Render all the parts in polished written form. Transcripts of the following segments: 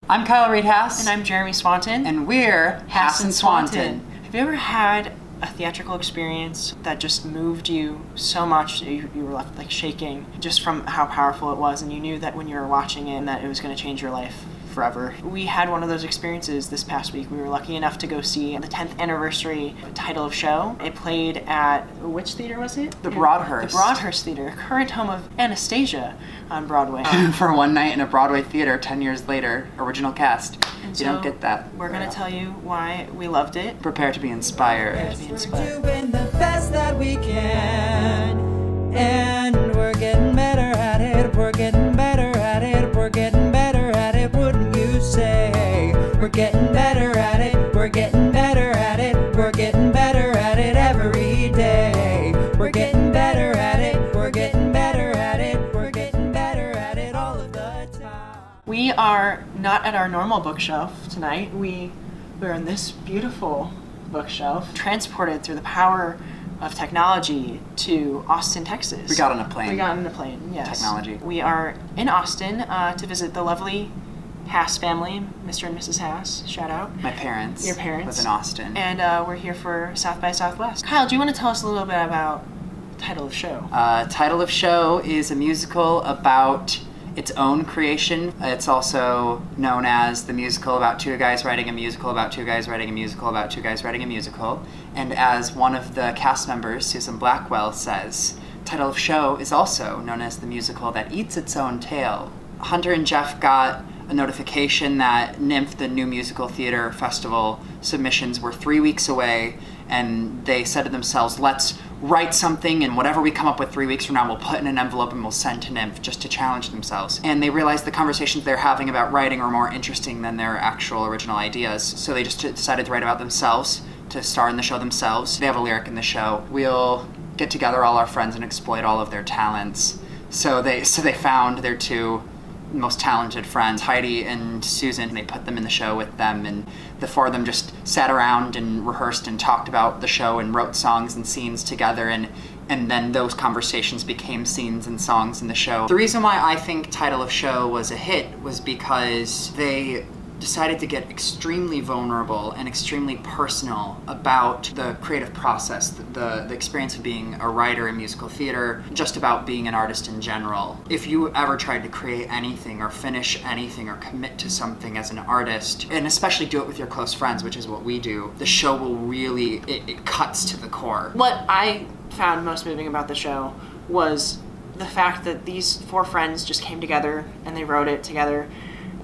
I'm Kyle Reed-Hass. And I'm Jeremy Swanton. And we're Hass and Swanton. Have you ever had a theatrical experience that just moved you so much that you were left like shaking just from how powerful it was, and you knew that when you were watching it that it was going to change your life forever? We had one of those experiences this past week. We were lucky enough to go see the 10th anniversary title of show. It played at, which theater was it? The Broadhurst. The Broadhurst Theater, current home of Anastasia on Broadway. For one night in a Broadway theater 10 years later, original cast. And you don't get that. We're going to tell you why we loved it. Prepare to be inspired. We're doing the best that we can, and we're getting better at it. We're getting better at it. We're getting better at it. Wouldn't you say? We're getting better at it. We're getting better at it. We're getting better at it every day. We're getting better at it. We're getting better at it. We're getting better at it all of the time. We are not at our normal bookshelf tonight. We're in this beautiful bookshelf, transported through the power of technology to Austin, Texas. We got on a plane. Yes. Technology. We are in Austin to visit the lovely Hass family, Mr. and Mrs. Hass. Shout out. My parents. Your parents. Live in Austin. And we're here for South by Southwest. Kyle, do you want to tell us a little bit about the title of the show? Title of show is a musical about its own creation. It's also known as the musical about two guys writing a musical about two guys writing a musical about two guys writing a musical. And as one of the cast members, Susan Blackwell, says, title of show is also known as the musical that eats its own tail. Hunter and Jeff got a notification that NYMF, the New Musical Theater Festival, submissions were 3 weeks away, and they said to themselves, let's write something, and whatever we come up with 3 weeks from now, we'll put in an envelope and we'll send to NYMF just to challenge themselves. And they realized the conversations they're having about writing are more interesting than their actual original ideas, so they just decided to write about themselves, to star in the show themselves. They have a lyric in the show: we'll get together all our friends and exploit all of their talents. So they found their two most talented friends, Heidi and Susan, and they put them in the show with them, and the four of them just sat around and rehearsed and talked about the show and wrote songs and scenes together, and then those conversations became scenes and songs in the show. The reason why I think title of show was a hit was because they decided to get extremely vulnerable and extremely personal about the creative process, the experience of being a writer in musical theater, just about being an artist in general. If you ever tried to create anything or finish anything or commit to something as an artist, and especially do it with your close friends, which is what we do, the show will really, it cuts to the core. What I found most moving about the show was the fact that these four friends just came together and they wrote it together.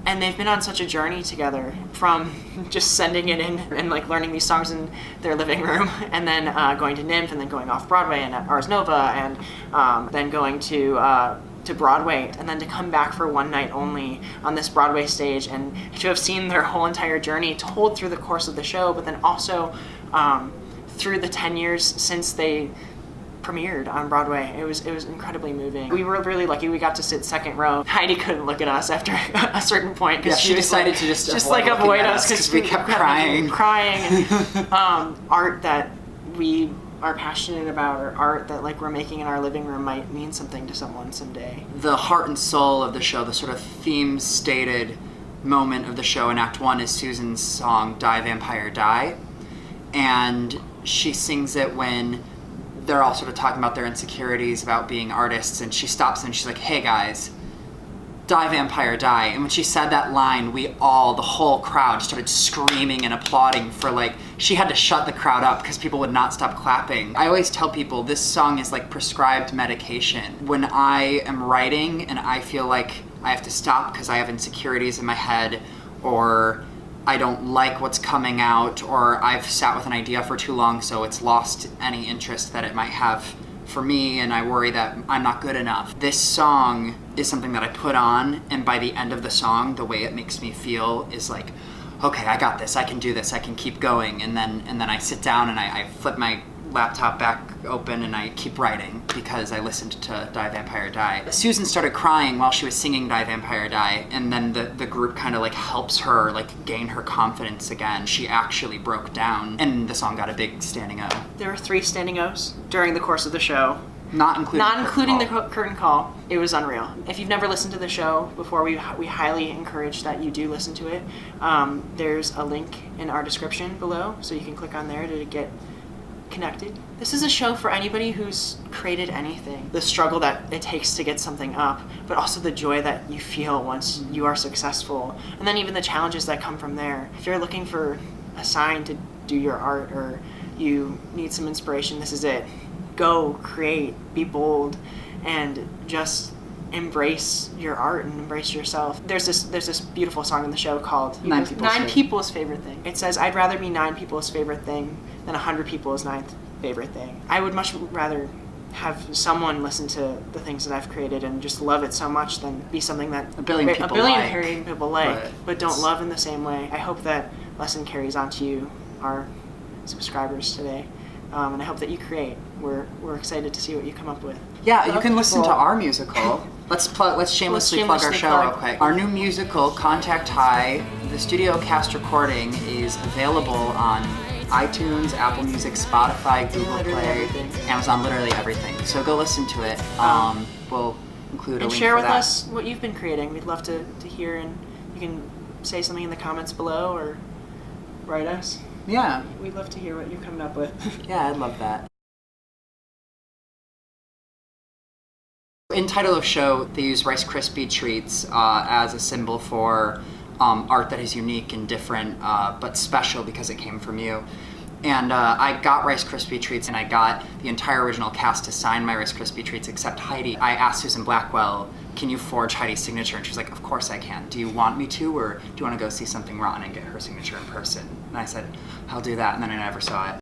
And they've been on such a journey together, from just sending it in and like learning these songs in their living room, and then going to NYMF, and then going off Broadway and at Ars Nova, and then going to Broadway, and then to come back for one night only on this Broadway stage, and to have seen their whole entire journey told through the course of the show, but then also through the 10 years since they premiered on Broadway. It was incredibly moving. We were really lucky. We got to sit second row. Heidi couldn't look at us after a certain point because she decided to just avoid us because we kept crying. And art that we are passionate about, or art that like we're making in our living room, might mean something to someone someday. The heart and soul of the show, the sort of theme stated moment of the show in Act 1 is Susan's song Die Vampire Die, and she sings it when they're all sort of talking about their insecurities about being artists, and she stops and she's like, hey guys, die vampire die. And when she said that line, the whole crowd started screaming and applauding for like, she had to shut the crowd up because people would not stop clapping. I always tell people this song is like prescribed medication. When I am writing and I feel like I have to stop because I have insecurities in my head, or I don't like what's coming out, or I've sat with an idea for too long so it's lost any interest that it might have for me, and I worry that I'm not good enough. This song is something that I put on, and by the end of the song, the way it makes me feel is like, okay, I got this, I can do this, I can keep going, and then I sit down and I flip my laptop back open and I keep writing because I listened to Die Vampire Die. Susan started crying while she was singing Die Vampire Die, and then the group kind of like helps her like gain her confidence again. She actually broke down, and the song got a big standing O. There were 3 standing O's during the course of the show. Not including the curtain call. It was unreal. If you've never listened to the show before, we highly encourage that you do listen to it. There's a link in our description below, so you can click on there to get connected. This is a show for anybody who's created anything. The struggle that it takes to get something up, but also the joy that you feel once you are successful, and then even the challenges that come from there. If you're looking for a sign to do your art, or you need some inspiration, this is it. Go create, be bold, and just embrace your art and embrace yourself. There's this beautiful song in the show called Nine People's Favorite Thing. It says, I'd rather be 9 people's favorite thing than 100 people's 9th favorite thing. I would much rather have someone listen to the things that I've created and just love it so much than be something that a billion people like, but don't love in the same way. I hope that lesson carries on to you, our subscribers today. And I hope that you create. We're excited to see what you come up with. Yeah, you can listen to our musical. Let's shamelessly plug our show real quick. Our new musical, Contact High, the studio cast recording is available on iTunes, Apple Music, Spotify, Google Play, Amazon, literally everything. So go listen to it. We'll include a link for that. And share with us what you've been creating. We'd love to hear, and you can say something in the comments below or write us. Yeah. We'd love to hear what you're coming up with. Yeah, I'd love that. In title of show, they use Rice Krispie treats as a symbol for art that is unique and different, but special because it came from you. And I got Rice Krispie treats, and I got the entire original cast to sign my Rice Krispie treats except Heidi. I asked Susan Blackwell, can you forge Heidi's signature? And she was like, of course I can. Do you want me to, or do you want to go see something rotten and get her signature in person? And I said, I'll do that, and then I never saw it.